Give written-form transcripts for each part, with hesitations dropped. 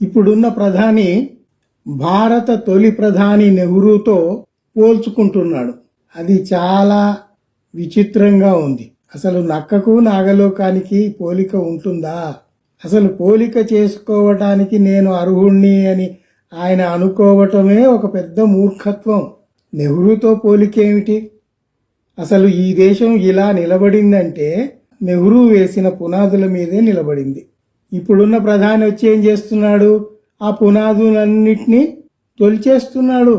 ఇప్పుడున్న ప్రధాని భారత తొలి ప్రధాని నెహ్రూతో పోల్చుకుంటున్నాడు. అది చాలా విచిత్రంగా ఉంది. అసలు నక్కకు నాగలోకానికి పోలిక ఉంటుందా? అసలు పోలిక చేసుకోవటానికి నేను అర్హుణ్ణి అని ఆయన అనుకోవటమే ఒక పెద్ద మూర్ఖత్వం. నెహ్రూతో పోలికేమిటి? అసలు ఈ దేశం ఇలా నిలబడిందంటే నెహ్రూ వేసిన పునాదుల మీదే నిలబడింది. ఇప్పుడున్న ప్రధాని వచ్చి ఏం చేస్తున్నాడు? ఆ పునాదులన్నిటినీ తొలిచేస్తున్నాడు.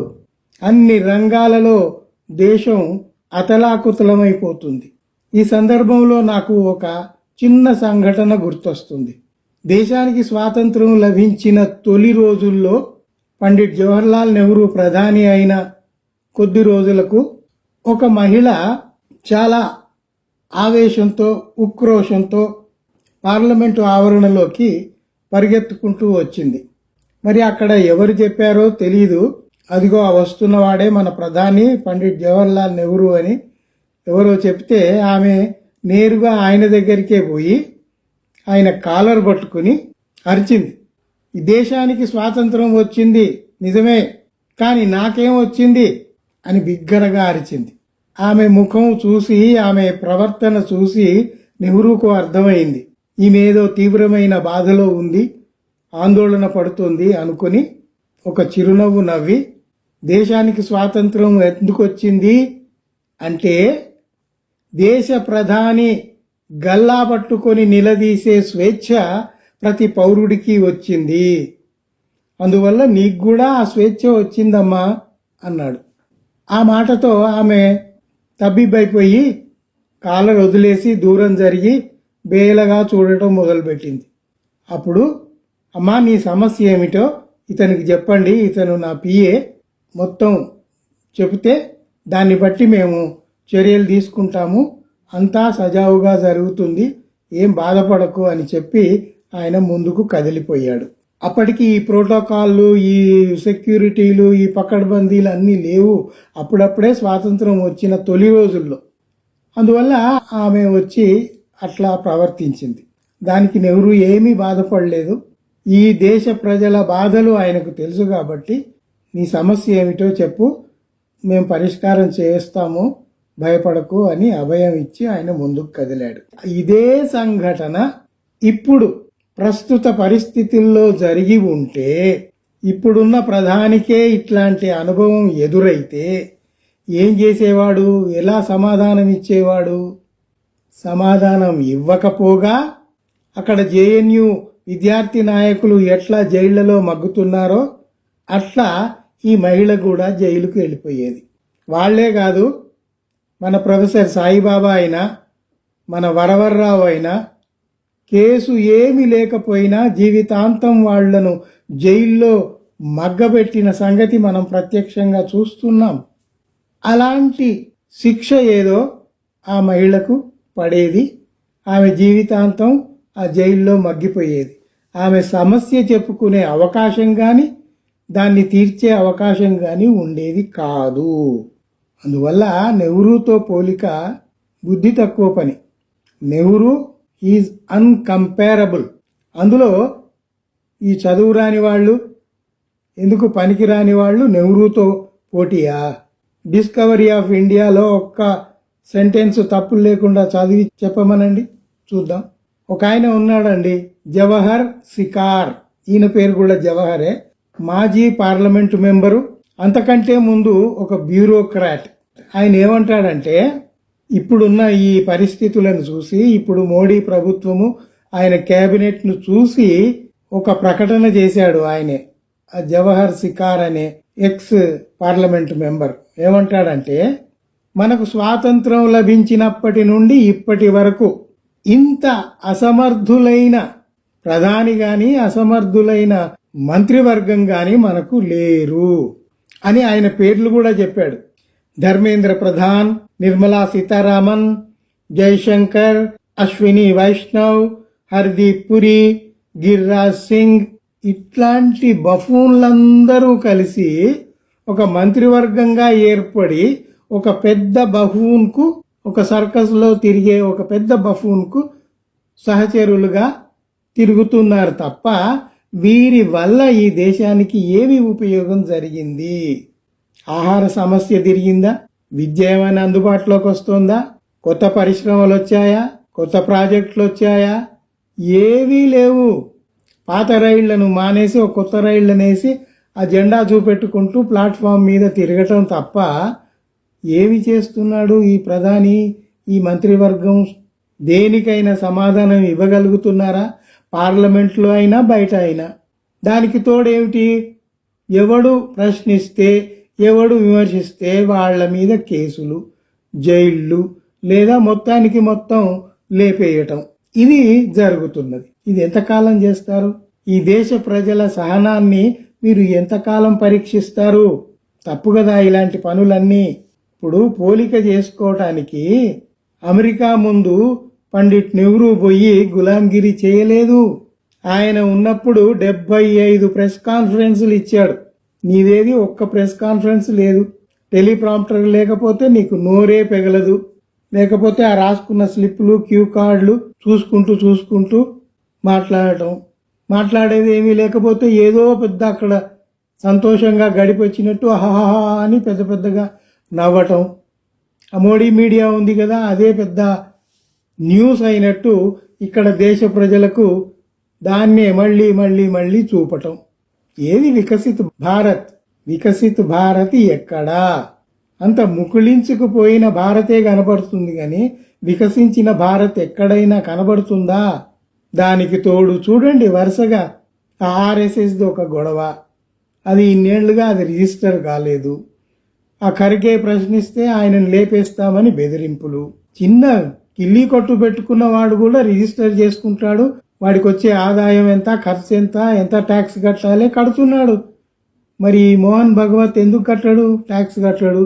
అన్ని రంగాలలో దేశం అతలాకుతలమైపోతుంది. ఈ సందర్భంలో నాకు ఒక చిన్న సంఘటన గుర్తొస్తుంది. దేశానికి స్వాతంత్రం లభించిన తొలి రోజుల్లో పండిట్ జవహర్లాల్ నెహ్రూ ప్రధాని అయిన కొద్ది రోజులకు ఒక మహిళ చాలా ఆవేశంతో ఉక్రోషంతో పార్లమెంటు ఆవరణలోకి పరిగెత్తుకుంటూ వచ్చింది. మరి అక్కడ ఎవరు చెప్పారో తెలీదు. అదిగో వస్తున్నవాడే మన ప్రధాని పండిట్ జవహర్లాల్ నెహ్రూ అని ఎవరో చెప్తే ఆమె నేరుగా ఆయన దగ్గరికే పోయి ఆయన కాలర్ పట్టుకుని అరిచింది. ఈ దేశానికి స్వాతంత్రం వచ్చింది నిజమే, కానీ నాకేం వచ్చింది అని బిగ్గరగా అరిచింది. ఆమె ముఖం చూసి ఆమె ప్రవర్తన చూసి నెహ్రూకు అర్థమైంది, ఈమెదో తీవ్రమైన బాధలో ఉంది, ఆందోళన పడుతుంది అనుకుని ఒక చిరునవ్వు నవ్వి, దేశానికి స్వాతంత్రం ఎందుకు వచ్చింది అంటే దేశ ప్రధాని గల్లా పట్టుకొని నిలదీసే స్వేచ్ఛ ప్రతి పౌరుడికి వచ్చింది, అందువల్ల నీకు కూడా ఆ స్వేచ్ఛ వచ్చిందమ్మా అన్నాడు. ఆ మాటతో ఆమె తబ్బిబ్బైపోయి కాలర్ వదిలేసి దూరం జరిగి బేలగా చూడటం మొదలుపెట్టింది. అప్పుడు అమ్మా నీ సమస్య ఏమిటో ఇతనికి చెప్పండి, ఇతను నా పిఏ, మొత్తం చెబితే దాన్ని బట్టి మేము చర్యలు తీసుకుంటాము, అంతా సజావుగా జరుగుతుంది, ఏం బాధపడకు అని చెప్పి ఆయన ముందుకు కదిలిపోయాడు. అప్పటికి ఈ ప్రోటోకాల్లు, ఈ సెక్యూరిటీలు, ఈ పకడ్బందీలు అన్నీ లేవు. అప్పుడప్పుడే స్వాతంత్రం వచ్చిన తొలి రోజుల్లో. అందువల్ల ఆమె వచ్చి అట్లా ప్రవర్తించింది. దానికి నెహ్రూ ఏమీ బాధపడలేదు. ఈ దేశ ప్రజల బాధలు ఆయనకు తెలుసు కాబట్టి నీ సమస్య ఏమిటో చెప్పు, మేము పరిష్కారం చేస్తాము, భయపడకు అని అభయం ఇచ్చి ఆయన ముందుకు కదిలాడు. ఇదే సంఘటన ఇప్పుడు ప్రస్తుత పరిస్థితుల్లో జరిగి ఉంటే, ఇప్పుడున్న ప్రధానికే ఇట్లాంటి అనుభవం ఎదురైతే ఏం చేసేవాడు? ఎలా సమాధానం ఇచ్చేవాడు? సమాధానం ఇవ్వకపోగా అక్కడ జేఎన్యూ విద్యార్థి నాయకులు ఎట్లా జైళ్లలో మగ్గుతున్నారో అట్లా ఈ మహిళ కూడా జైలుకు వెళ్ళిపోయేది. వాళ్లే కాదు, మన ప్రొఫెసర్ సాయిబాబా అయినా, మన వరవర్రావు అయినా కేసు ఏమీ లేకపోయినా జీవితాంతం వాళ్లను జైల్లో మగ్గబెట్టిన సంగతి మనం ప్రత్యక్షంగా చూస్తున్నాం. అలాంటి శిక్ష ఏదో ఆ మహిళకు పడేది. ఆమె జీవితాంతం ఆ జైల్లో మగ్గిపోయేది. ఆమె సమస్య చెప్పుకునే అవకాశం కానీ దాన్ని తీర్చే అవకాశం కానీ ఉండేది కాదు. అందువల్ల నెహ్రూతో పోలిక బుద్ధి తక్కువ పని. Nehru is incomparable. అందులో ఈ చదువు రాని వాళ్ళు, ఎందుకు పనికిరాని వాళ్ళు నెహ్రూతో పోటీయా? డిస్కవరీ ఆఫ్ ఇండియాలో ఒక్క సెంటెన్స్ తప్పులు లేకుండా చదివి చెప్పమనండి చూద్దాం. ఒక ఆయన ఉన్నాడండి, జవహర్ సికార్. ఈయన పేరు కూడా జవహరే. మాజీ పార్లమెంటు మెంబరు, అంతకంటే ముందు ఒక బ్యూరోక్రాట్. ఆయన ఏమంటాడంటే, ఇప్పుడున్న ఈ పరిస్థితులను చూసి, ఇప్పుడు మోడీ ప్రభుత్వము ఆయన క్యాబినెట్ను చూసి ఒక ప్రకటన చేశాడు ఆయనే, జవహర్ సికార్ అనే ఎక్స్ పార్లమెంటు మెంబర్. ఏమంటాడంటే, మనకు స్వాతంత్రం లభించినప్పటి నుండి ఇప్పటి వరకు ఇంత అసమర్థులైన ప్రధాని గాని, అసమర్థులైన మంత్రివర్గం గాని మనకు లేరు అని ఆయన పేర్లు కూడా చెప్పాడు. ధర్మేంద్ర ప్రధాన్, నిర్మలా సీతారామన్, జైశంకర్, అశ్విని వైష్ణవ్, హర్దీప్ పురి, గిరిరాజ్ సింగ్, ఇట్లాంటి బఫూన్లందరూ కలిసి ఒక మంత్రివర్గంగా ఏర్పడి ఒక పెద్ద బఫూన్కు, ఒక సర్కస్లో తిరిగే ఒక పెద్ద బఫూన్కు సహచరులుగా తిరుగుతున్నారు తప్ప వీరి వల్ల ఈ దేశానికి ఏమి ఉపయోగం జరిగింది? ఆహార సమస్య తిరిగిందా? విద్య ఏమైనా అందుబాటులోకి వస్తుందా? కొత్త పరిశ్రమలు వచ్చాయా? కొత్త ప్రాజెక్టులు వచ్చాయా? ఏవీ లేవు. పాత రైళ్లను మానేసి ఒక కొత్త రైళ్లను వేసి ఆ జెండా చూపెట్టుకుంటూ ప్లాట్ఫామ్ మీద తిరగటం తప్ప ఏమి చేస్తున్నాడు ఈ ప్రధాని, ఈ మంత్రివర్గం? దేనికైనా సమాధానం ఇవ్వగలుగుతున్నారా? పార్లమెంట్లో అయినా బయట అయినా. దానికి తోడేమిటి? ఎవడు ప్రశ్నిస్తే, ఎవడు విమర్శిస్తే వాళ్ళ మీద కేసులు, జైళ్ళు, లేదా మొత్తానికి మొత్తం లేపేయటం. ఇది జరుగుతున్నది. ఇది ఎంతకాలం చేస్తారు? ఈ దేశ ప్రజల సహనాన్ని మీరు ఎంతకాలం పరీక్షిస్తారు? తప్పు కదా ఇలాంటి పనులన్నీ. ఇప్పుడు పోలిక చేసుకోవటానికి అమెరికా ముందు పండిట్ నెహ్రూ పోయి గులాంగిరి చేయలేదు. ఆయన ఉన్నప్పుడు 75 ప్రెస్ కాన్ఫరెన్సులు ఇచ్చాడు. నీదేది ఒక్క ప్రెస్ కాన్ఫరెన్స్ లేదు. టెలిప్రాంప్టర్ లేకపోతే నీకు నోరే పెగలదు. లేకపోతే ఆ రాసుకున్న స్లిప్లు, క్యూ కార్డులు చూసుకుంటూ మాట్లాడేది ఏమీ లేకపోతే ఏదో పెద్ద అక్కడ సంతోషంగా గడిపొచ్చినట్టు ఆహా అని పెద్దగా నవ్వటం. ఆ మోడీ మీడియా ఉంది కదా, అదే పెద్ద న్యూస్ అయినట్టు ఇక్కడ దేశ ప్రజలకు దాన్నే మళ్ళీ చూపటం. ఏది వికసిత్ భారత్? వికసిత్ భారత్ ఎక్కడా? అంత ముకుళించుకుపోయిన భారతే కనబడుతుంది కానీ వికసించిన భారత్ ఎక్కడైనా కనబడుతుందా? దానికి తోడు చూడండి వరుసగా ఆర్ఎస్ఎస్ది ఒక గొడవ. అది ఇన్నేళ్లుగా అది రిజిస్టర్ కాలేదు. ఆ ఖర్గే ప్రశ్నిస్తే ఆయనను లేపేస్తామని బెదిరింపులు. చిన్న కిల్లీ కొట్టు పెట్టుకున్న వాడు కూడా రిజిస్టర్ చేసుకుంటాడు. వాడికి వచ్చే ఆదాయం ఎంత, ఖర్చు ఎంత ట్యాక్స్ కట్టాలి, కడుతున్నాడు. మరి మోహన్ భగవత్ ఎందుకు కట్టాడు? ట్యాక్స్ కట్టాడు.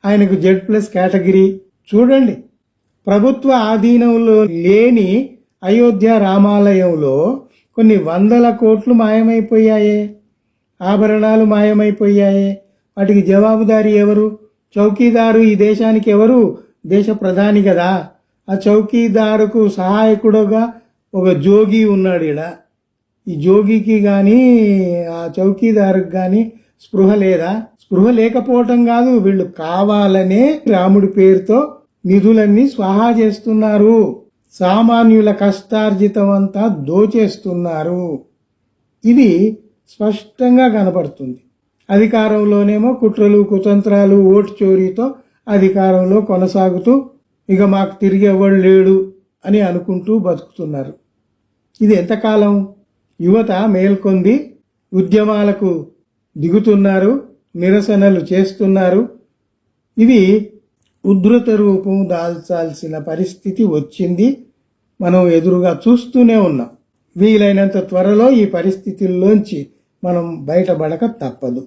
ఆయనకు Z+ కేటగిరీ. చూడండి, ప్రభుత్వ ఆధీనంలో లేని అయోధ్య రామాలయంలో కొన్ని 100 కోట్లు మాయమైపోయాయే, ఆభరణాలు మాయమైపోయాయే. వాటికి జవాబుదారీ ఎవరు? చౌకీదారు ఈ దేశానికి ఎవరు? దేశ ప్రధాని కదా. ఆ చౌకీదారుకు సహాయకుడుగా ఒక జోగి ఉన్నాడు ఈడ. ఈ జోగికి కానీ ఆ చౌకీదారుకు కానీ స్పృహ లేదా? స్పృహ లేకపోవటం కాదు, వీళ్ళు కావాలనే రాముడి పేరుతో నిధులన్నీ స్వాహా చేస్తున్నారు. సామాన్యుల కష్టార్జితం అంతా దోచేస్తున్నారు. ఇది స్పష్టంగా కనపడుతుంది. అధికారంలోనేమో కుట్రలు, కుతంత్రాలు, ఓటు చోరీతో అధికారంలో కొనసాగుతూ ఇక మాకు తిరిగి ఎవడు లేడు అని అనుకుంటూ బతుకుతున్నారు. ఇది ఎంతకాలం? యువత మేల్కొంది, ఉద్యమాలకు దిగుతున్నారు, నిరసనలు చేస్తున్నారు. ఇది ఉధృత రూపం దాల్చాల్సిన పరిస్థితి వచ్చింది. మనం ఎదురుగా చూస్తూనే ఉన్నాం. వీలైనంత త్వరలో ఈ పరిస్థితుల్లోంచి మనం బయటపడక తప్పదు.